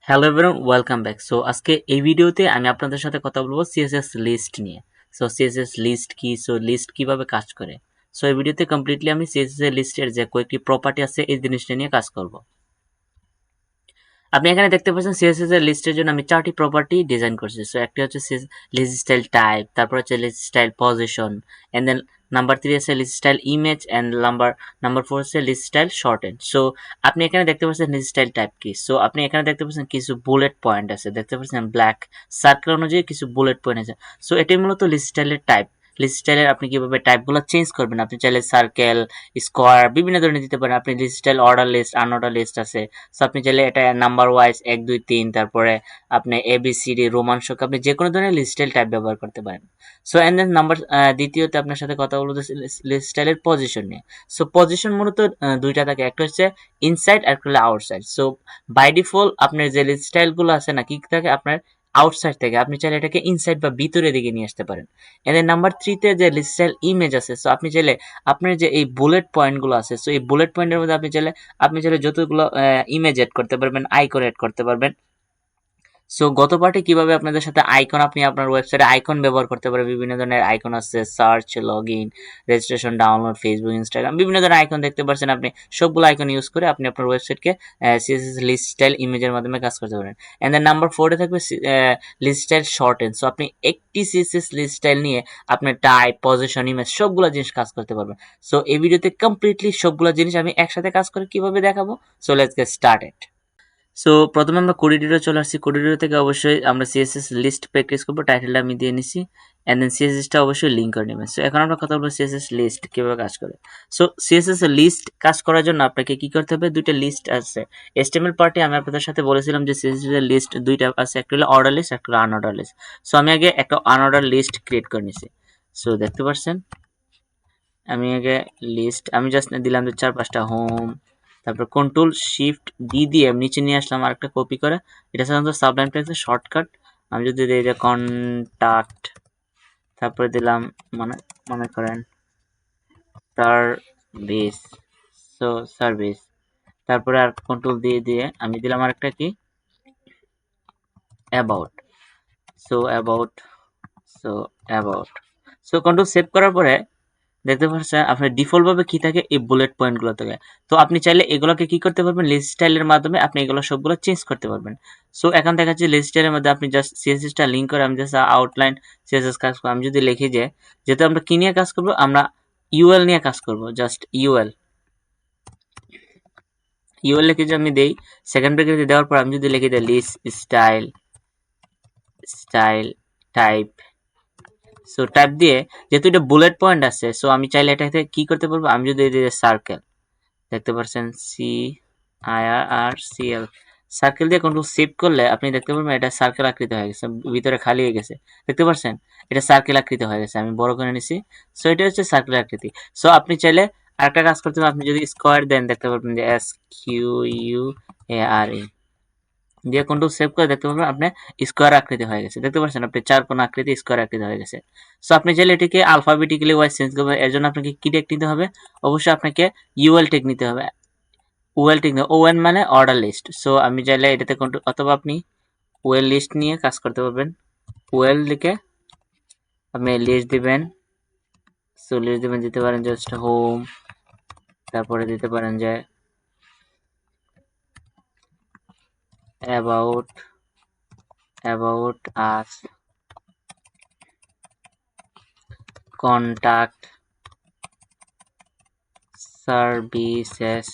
Hello everyone, welcome back. So আজকে এই ভিডিওতে আমি আপনাদের সাথে কথা বলবো সিএসএস লিস্ট নিয়ে। সো সিএসএস লিস্ট কি, সো লিস্ট কিভাবে কাজ করে। সো এই ভিডিওতে কমপ্লিটলি আমি সিএসএস এর লিস্টের যে কয়েকটি প্রপার্টি আছে এই জিনিসটা নিয়ে কাজ করব। আপনি এখানে দেখতে পাচ্ছেন সিএসএস এর লিস্টের জন্য আমি 4টি প্রপার্টি ডিজাইন করছি। সো একটি হচ্ছে লিস্ট স্টাইল টাইপ, তারপর হচ্ছে list style position, and then number 3 আছে list style image, and number 4 আছে লিস্ট স্টাইল শর্টেন। সো আপনি এখানে দেখতে পাচ্ছেন লিস্ট স্টাইল টাইপ কি। সো আপনি এখানে দেখতে পাচ্ছেন কিছু বুলেট পয়েন্ট আছে, দেখতে পাচ্ছেন ব্ল্যাক সার্কেল অনুযায়ী কিছু বুলেট পয়েন্ট আছে। সো এটাই মূলত লিস্ট স্টাইলের টাইপ। লিস্ট স্টাইলের আপনি কিভাবে টাইপগুলো চেঞ্জ করবেন, আপনি চাইলে সার্কেল, স্কোয়ার বিভিন্ন ধরনের দিতে পারেন। আপনি list style order list, unorder list আছে। সো আপনি চাইলে এটা নাম্বার ওয়াইজ 1 2 3 তারপরে আপনি এবিসিডি রোমান সংখ্যা, আপনি যে কোনো ধরনের লিস্ট স্টাইল টাইপ ব্যবহার করতে পারেন। সো এন্ড দেন দ্বিতীয়তে আপনার সাথে কথা বলবো লিস্ট স্টাইলের পজিশন নিয়ে। সো পজিশন মূলত দুইটা থাকে, একটা হচ্ছে ইনসাইড আর একটা হলো আউটসাইড। সো বাই ডিফল্ট আপনার যে লিস্ট স্টাইলগুলো আছে না, কি থাকে আপনার আউটসাইড থেকে, আপনি চাইলে এটাকে ইনসাইড বা ভিতরের দিকে নিয়ে আসতে পারেন। এন্ড দেন নাম্বার 3 তে যে লিস্ট স্টাইল ইমেজ আছে, সো আপনি চাইলে আপনার যে এই বুলেট পয়েন্টগুলো আছে, সো এই বুলেট পয়েন্টের মধ্যে আপনি চাইলে যতগুলো ইমেজ এড করতে পারবেন, আইকন এড করতে পারবেন। সো গত পার্টে কিভাবে আপনাদের সাথে আইকন, আপনি আপনার ওয়েবসাইটে আইকন ব্যবহার করতে পারেন। বিভিন্ন ধরনের আইকন আছে, search, log in, registration, download, Facebook, Instagram, বিভিন্ন ধরনের আইকন দেখতে পাচ্ছেন। আপনি সবগুলো আইকন ইউজ করে আপনি আপনার ওয়েবসাইটকে সিএসএস লিস্ট স্টাইল ইমেজের মাধ্যমে কাজ করতে পারেন। এন্ড দেন নাম্বার 4 এ থাকবে লিস্ট স্টাইল শর্টেন। সো আপনি একটি সিএসএস লিস্ট স্টাইল নিয়ে আপনার টাইপ, পজিশন, ইমেজ সবগুলো জিনিস কাজ করতে পারবেন। সো এই ভিডিওতে কমপ্লিটলি সবগুলো জিনিস আমি একসাথে কাজ করে কিভাবে দেখাবো। So let's get started. So প্রথমে আমরা কোডিডিরে চলে আসছি। কোডিডিরে থেকে অবশ্যই আমরা সিএসএস লিস্ট প্র্যাকটিস করবো। টাইটেলটা আমি দিয়ে নিছি, এন্ড দেন সিএসএসটা অবশ্যই লিঙ্ক করে নেবেন। সো এখন আমরা কথা বলবো সিএসএস লিস্ট কিভাবে কাজ করে। সো সিএসএস লিস্ট কাজ করার জন্য আপনাকে কি করতে হবে, দুইটা লিস্ট আছে। এসটিএমএল পার্টে আমি আপনাদের সাথে বলেছিলাম যে সিএসএস এর লিস্ট দুইটা আছে, একটা হলো অর্ডার লিস্ট, একটা হলো আনঅর্ডার লিস্ট। সো আমি আগে একটা আনঅর্ডার লিস্ট ক্রিয়েট করে নিছি। সো দেখতে পাচ্ছেন আমি আগে লিস্ট আমি জাস্ট দিলাম যে 4-5টা হোম, তারপর কন্ট্রোল শিফট ডি দিয়ে আমি নিচে নিয়ে আসলাম আরেকটা কপি করে। এটা সাধারণত সাবলাইম টেক্সটের শর্টকাট। আমি যদি দিই যে কন্টাক্ট, তারপরে দিলাম মনে মনে করেন সার্ভিস, সো সার্ভিস, তারপরে আর কন্ট্রোল দিয়ে দিয়ে আমি দিলাম আরেকটা কি about, so about, so about. So control save করার পরে দেখতে পাচ্ছেন আপনার ডিফল্ট ভাবে কি থাকে, এই বুলেট পয়েন্ট গুলো থাকে। তো আপনি চাইলে এগুলোকে কি করতে পারবেন, লিস্ট স্টাইলের মাধ্যমে আপনি এগুলো সবগুলো চেঞ্জ করতে পারবেন। সো এখন দেখা যাচ্ছে লিস্ট স্টাইলের মধ্যে আপনি জাস্ট সিএসএস টা লিংক করে আমি জাস্ট আউটলাইন সিএসএস কাজ করব। আমি যদি লিখি যে, যেহেতু আমরা কি নিয়ে কাজ করব, আমরা ইউএল নিয়ে কাজ করব, জাস্ট ইউএল ইউএল লিখে যে আমি দেই, সেকেন্ড ব্রেকেট দেওয়ার পর আমি যদি লিখি যে list style style type. So type দিয়ে যেহেতু এটা বুলেট পয়েন্ট আছে, সো আমি চাইলে এটাতে কি করতে পারবো, আমি যদি সার্কেল, দেখতে পাচ্ছেন CIRCL, সার্কেল দিয়ে কন্ট্রোল সেভ করলে আপনি দেখতে পারবেন এটা সার্কেল আকৃতি হয়ে গেছে, ভিতরে খালি হয়ে গেছে। দেখতে পাচ্ছেন এটা সার্কেল আকৃতি হয়ে গেছে, আমি বড় করে নিছি। সো এটা হচ্ছে সার্কেল আকৃতি। সো আপনি চাইলে আরেকটা কাজ করতে পারেন, আপনি যদি স্কোয়ার দেন দেখতে পারবেন যে SQUARE দিয়ে কন্ট্রোল সেভ করে দেখতে পারবেন আপনি স্কোয়ার আকৃতি হয়ে গেছে। দেখতে পাচ্ছেন আপনি চার কোণ আকৃতি স্কোয়ার আকৃতি হয়ে গেছে। সো আপনি চাইলে এটিকে আলফাবেটিক্যালি ওয়াইজ চেঞ্জ করবেন। এর জন্য আপনাকে কি টেক নিতে হবে, অবশ্যই আপনাকে ইউএল টেক নিতে হবে। ওয়েল ঠিক না, ওএন মানে অর্ডার লিস্ট। সো আমি চাইলে এটাতে কন্ট্রোল, অথবা আপনি ওয়েল লিস্ট নিয়ে কাজ করতে পারবেন। ওয়েল লিখে আপনি লিস্ট দিবেন। সো লিস্ট দিবেন, দিতে পারেন জাস্ট হোম, তারপরে দিতে পারেন যে about, about us, contact, services.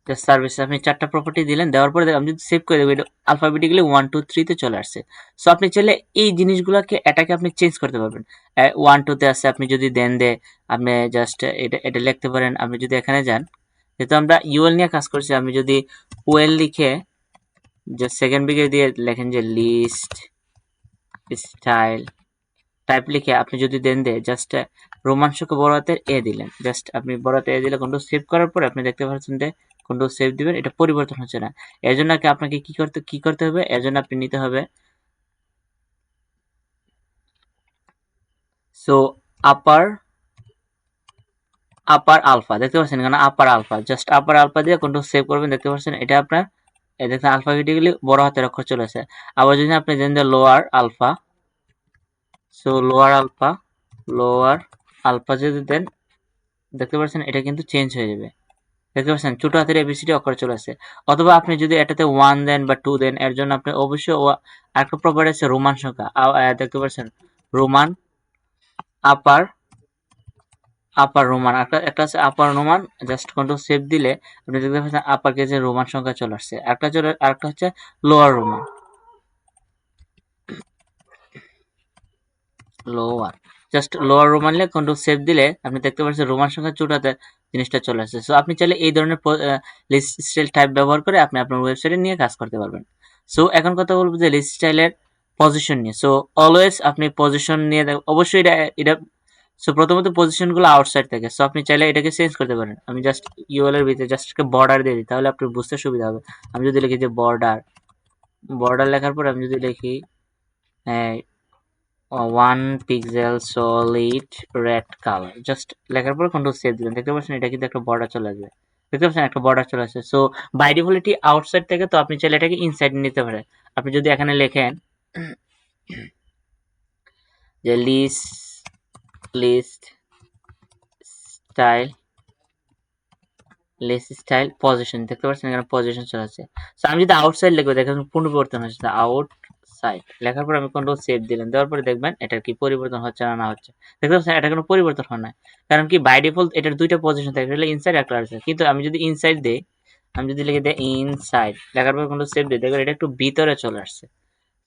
Service আপনি 4টা প্রপার্টি দিলেন, দেওয়ার পরে আমি যদি সেভ করে দেবো, এটা আলফাবেটিক্যালি 1 2 3 তে চলে আসছে। সো আপনি চাইলে এই জিনিসগুলোকে এটাকে আপনি চেঞ্জ করতে পারবেন। 1 2 তে আছে, আপনি যদি দেন আপনি জাস্ট এটা লিখতে পারেন। আপনি যদি এখানে যান, যেহেতু আমরা ইউএল নিয়ে কাজ করছি, আমি যদি ওয়েল লিখে জাস্ট সেকেন্ড ব্রেকেট দিয়ে লেখেন যে লিস্ট স্টাইল টাইপ লিখে আপনি যদি দেন জাস্ট রোমান সংখ্যা বড় হাতের এ দিলেন, জাস্ট আপনি বড় হাতের এ দিলে কন্ট্রোল সেভ করার পরে আপনি দেখতে পাচ্ছেন যে কন্ট্রোল সেভ দিবেন, এটা পরিবর্তন হচ্ছে না। এর জন্য আপনাকে কি করতে হবে, এর জন্য আপনি নিতে হবে সো আপার আপার আলফা। দেখতে পাচ্ছেন এখানে আপার আলফা, জাস্ট আপার আলফা দিয়ে কন্ট্রোল সেভ করবেন। দেখতে পাচ্ছেন এটা আপনার এই দেখেন আলফাবেটিক্যালি বড় হাতের অক্ষর চলে আসে। আবার যদি আপনি দেন যে lower alpha, so lower alpha যদি দেন, দেখতে পাচ্ছেন এটা কিন্তু চেঞ্জ হয়ে যাবে। দেখতে পাচ্ছেন ছোট হাতের এবিসিডি অক্ষর চলে আসে। অথবা আপনি যদি এটাতে 1 দেন বা 2 দেন, এর জন্য আপনি অবশ্যই আরেকটা প্রপার্টি আছে রোমান সংখ্যা। দেখতে পাচ্ছেন রোমান আপার রোমান, একটা আছে আপার রোমান। জাস্ট কন্ট্রোল সেভ দিলে আপনি দেখতে পাচ্ছেন আপার কেসে রোমান সংখ্যা চলে আসছে। আরেকটা হচ্ছে lower Roman, lower, just lower Roman লিখে কন্ট্রোল সেভ দিলে আপনি দেখতে পাচ্ছেন রোমান সংখ্যা ছোটাতে জিনিসটা চলে আসছে। সো আপনি চাইলে এই ধরনের লিস্ট স্টাইল টাইপ ব্যবহার করে আপনি আপনার ওয়েবসাইটে নিয়ে কাজ করতে পারবেন। সো এখন কথা বলবো যে লিস্ট স্টাইলের পজিশন নিয়ে। সো অলওয়েজ আপনি পজিশন নিয়ে অবশ্যই এটা সো প্রথমত পজিশন গুলো আউটসাইড থাকে। সো আপনি চাইলে এটাকে চেঞ্জ করতে পারেন। আমি জাস্ট ইউএল এর ভিতরে জাস্ট বর্ডার দিয়ে দিই, তাহলে আপনার বুঝতে সুবিধা হবে। আমি যদি লিখি যে বর্ডার লেখার পর আমি যদি লিখি 1 pixel solid red colour, just লেখার পর কন্ট্রোল সেভ দিবেন, দেখতে পাচ্ছেন এটা কিন্তু একটা বর্ডার চলে আসবে। দেখতে পাচ্ছেন একটা বর্ডার চলে আসছে। সো বাই ডিফল্ট এটি আউটসাইড থেকে, তো আপনি চাইলে এটাকে ইনসাইড নিতে পারেন। আপনি যদি এখানে লেখেন যে লিস্ট স্টাইল পজিশন, দেখতে পাচ্ছেন এখানে পজিশন চলে আসছে। সো আমি যদি আউটসাইড লিখবো, দেখেন পরিবর্তন হচ্ছে আউটসাইড লেখার পর আমি কন্ট্রোল সেভ দিলাম, দেওয়ার পরে দেখবেন এটার কি পরিবর্তন হচ্ছে না হচ্ছে। দেখতে পাচ্ছেন এটা কোনো পরিবর্তন হয় না, কারণ কি বাই ডিফল্ট এটার দুইটা পজিশন থাকে, এটা ইনসাইড একটা আউটসাইড। কিন্তু আমি যদি ইনসাইড দেই, আমি যদি লিখে দিই ইনসাইড লেখার পর কন্ট্রোল সেভ দিই, দেখবেন এটা একটু ভিতরে চলে আসছে।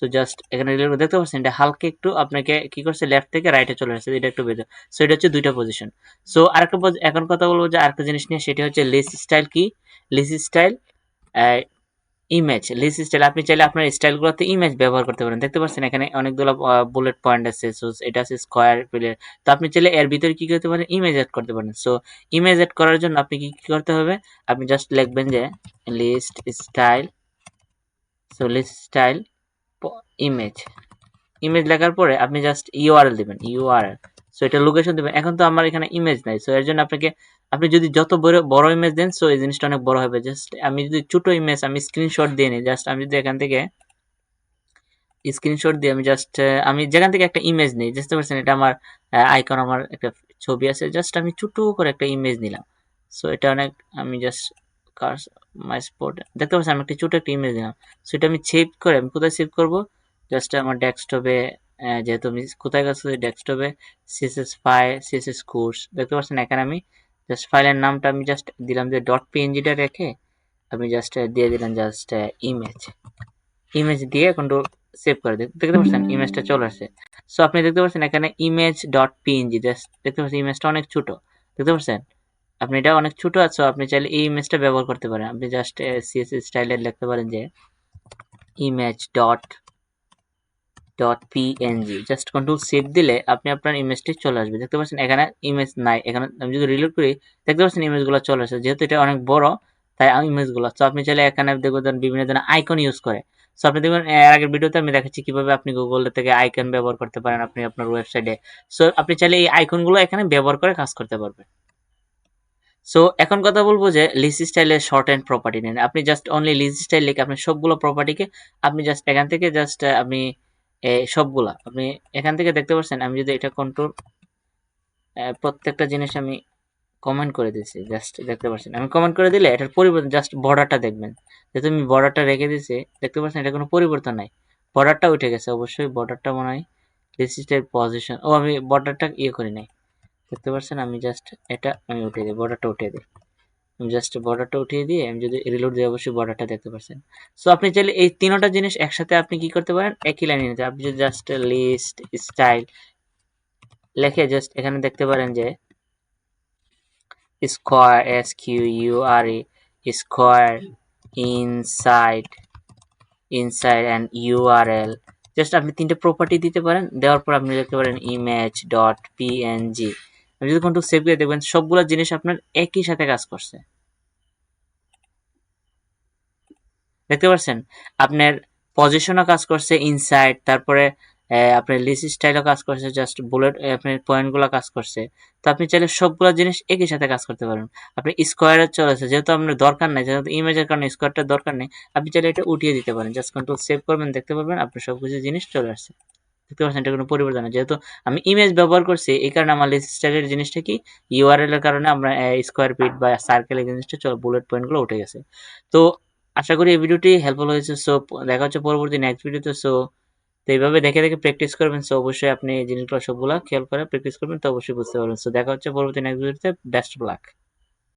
সো জাস্ট এখানে দেখতে পাচ্ছেন এটা হালকা একটু আপনাকে কি করছে, লেফট থেকে রাইটে চলে আসছে, এটা একটু বেঁধে। সো এটা হচ্ছে দুইটা পজিশন। সো আরেকটা এখন কথা বলবো যে আরেকটা জিনিস নিয়ে, সেটা হচ্ছে লিস্ট স্টাইল। কি list style? Image list style. আপনি চাইলে আপনার স্টাইলগুলোতে ইমেজ ব্যবহার করতে পারেন। দেখতে পাচ্ছেন এখানে অনেকগুলো বুলেট পয়েন্ট আছে। সো এটা আছে স্কোয়ার প্লেয়ার, তো আপনি চাইলে এর ভিতরে কি করতে পারেন, ইমেজ এড করতে পারেন। সো ইমেজ এড করার জন্য আপনি কি করতে হবে, আপনি জাস্ট লিখবেন যে list style, so list style image লেখার পরে আপনি জাস্ট ইউআরএল দিবেন, ইউআরএল। সো এটা লোকেশন দিবেন। এখন তো আমার এখানে ইমেজ নাই, সো এর জন্য আপনি যদি যত বড় ইমেজ দেন, সো এই জিনিসটা অনেক বড় হবে। জাস্ট আমি যদি ছোট ইমেজ আমি স্ক্রিনশট দিয়ে নিই, জাস্ট আমি যদি এখান থেকে স্ক্রিনশট দিয়ে আমি যেখান থেকে একটা ইমেজ নিই, বুঝতে পারছেন এটা আমার আইকন, আমার একটা ছবি আছে, জাস্ট আমি ছোট করে একটা ইমেজ নিলাম। সো এটা অনেক, আমি জাস্ট মাই স্পট, দেখতে পাচ্ছেন আমি একটা ছোট একটা ইমেজ নিলাম। সো এটা আমি সেভ করে, আমি কোথায় সেভ করব, জাস্ট আমার ডেস্কটপে, যেহেতু আমি কোথায় গেছে ডেস্কটপে, সিএসএস ফাইল, সিএসএস কোর্স, দেখতে পাচ্ছেন এখানে আমি জাস্ট ফাইলের নামটা আমি জাস্ট দিলাম যে ডট পিএনজিটা রেখে আমি জাস্ট দিয়ে দিলাম জাস্ট ইমেজ দিয়ে কন্ট্রোল সেভ করে দেখতে পাচ্ছেন ইমেজটা চলে আসছে। সো আপনি দেখতে পাচ্ছেন এখানে ইমেজ ডট পিএনজি, দেখতে পাচ্ছেন ইমেজটা অনেক ছোট, দেখতে পাচ্ছেন আপনি এটা অনেক ছোট আছে। আপনি চাইলে এই ইমেজটা ব্যবহার করতে পারেন। আপনি জাস্ট সিএসএস স্টাইলে লিখতে পারেন যে image dot PNG, just control save দিলে আপনি আপনার ইমেজটি চলে আসবে। দেখতে পাচ্ছেন এখানে ইমেজ নাই, এখানে আমি যদি রিলোড করি দেখতে পাচ্ছেন ইমেজগুলো চলে আসে। যেহেতু এটা অনেক বড় তাই ইমেজগুলো, তো আপনি চাইলে এখানে দেখবেন বিভিন্ন ধরনের আইকন ইউজ করে। সো আপনি দেখবেন এর আগের ভিডিওতে আমি দেখাচ্ছি কিভাবে আপনি গুগল থেকে আইকন ব্যবহার করতে পারেন আপনি আপনার ওয়েবসাইটে। সো আপনি চাইলে এই আইকনগুলো এখানে ব্যবহার করে কাজ করতে পারবেন। সো এখন কথা বলবো যে লিস্ট স্টাইলের শর্ট এন্ড প্রপার্টি নেন। আপনি জাস্ট অনলি লিস্ট স্টাইল লিখে আপনি সবগুলো প্রপার্টিকে আপনি জাস্ট এখান থেকে জাস্ট আপনি সবগুলা আপনি এখান থেকে দেখতে পাচ্ছেন। আমি যদি এটা কন্ট্রোল প্রত্যেকটা জিনিস আমি কমেন্ট করে দিয়েছি, জাস্ট দেখতে পাচ্ছেন আমি কমেন্ট করে দিলে এটার পরিবর্তন জাস্ট বর্ডারটা দেখবেন, যেহেতু আমি বর্ডারটা রেখে দিয়েছি দেখতে পাচ্ছেন এটা কোনো পরিবর্তন নাই, বর্ডারটা উঠে গেছে। অবশ্যই বর্ডারটা মনে হয় লিস্ট স্টাইল পজিশন, ও আমি বর্ডারটা করি নাই, দেখতে পাচ্ছেন আমি জাস্ট এটা আমি উঠিয়ে দিই, বর্ডারটা উঠিয়ে দিই, আমি জাস্ট বর্ডারটা উঠিয়ে দিয়ে আমি যদি রিলোড দিই অবশ্যই বর্ডারটা দেখতে পাচ্ছেন। সো আপনি চাইলে এই তিনটা জিনিস একসাথে আপনি কি করতে পারেন, একই লাইনে নিতে। আপনি যদি জাস্ট লিস্ট স্টাইল লিখে জাস্ট এখানে দেখতে পারেন যে square, SQUARE, square inside and URL, just আপনি তিনটে প্রপার্টি দিতে পারেন। দেওয়ার পর আপনি দেখতে পারেন ইমেজ ডট পিএনজি। আপনি যদি কন্ট্রোল সেভ করে দেখবেন সবগুলো জিনিস আপনার একই সাথে কাজ করছে, দেখতে পাচ্ছেন আপনার পজিশনও কাজ করছে ইনসাইড, তারপরে আপনার লিস্ট স্টাইলও কাজ করছে, জাস্ট বুলেট আপনার পয়েন্টগুলো কাজ করছে। তো আপনি চাইলে সবগুলো জিনিস একই সাথে কাজ করতে পারেন। আপনি স্কোয়ারে চলেছে, যেহেতু আপনার দরকার নাই, যেহেতু ইমেজের কারণে স্কোয়ারটার দরকার নেই, আপনি চাইলে এটা উঠিয়ে দিতে পারেন। জাস্ট কন্ট্রোল সেভ করবেন, দেখতে পারবেন আপনার সবকিছু জিনিস চলে আসছে। দেখতে পাচ্ছেন এটা কোনো পরিবর্তন না, যেহেতু আমি ইমেজ ব্যবহার করছি এই কারণে আমার লিস্ট স্টাইলের জিনিসটা কি ইউআরএল এর কারণে আমরা স্কোয়ার পিট বা সার্কেল এই জিনিসটা চলো বুলেট পয়েন্টগুলো উঠে গেছে। তো আশা করি এই ভিডিওটি হেল্পফুল হয়েছে। সো দেখা হচ্ছে পরবর্তী নেক্সট ভিডিওতে। সো তো এইভাবে দেখে দেখে প্র্যাকটিস করবেন। সো অবশ্যই আপনি এই জিনিসগুলো সবগুলা খেয়াল করে প্র্যাকটিস করবেন, তো অবশ্যই বুঝতে পারবেন। সো দেখা হচ্ছে পরবর্তী নেক্সট ভিডিওতে। Best of luck.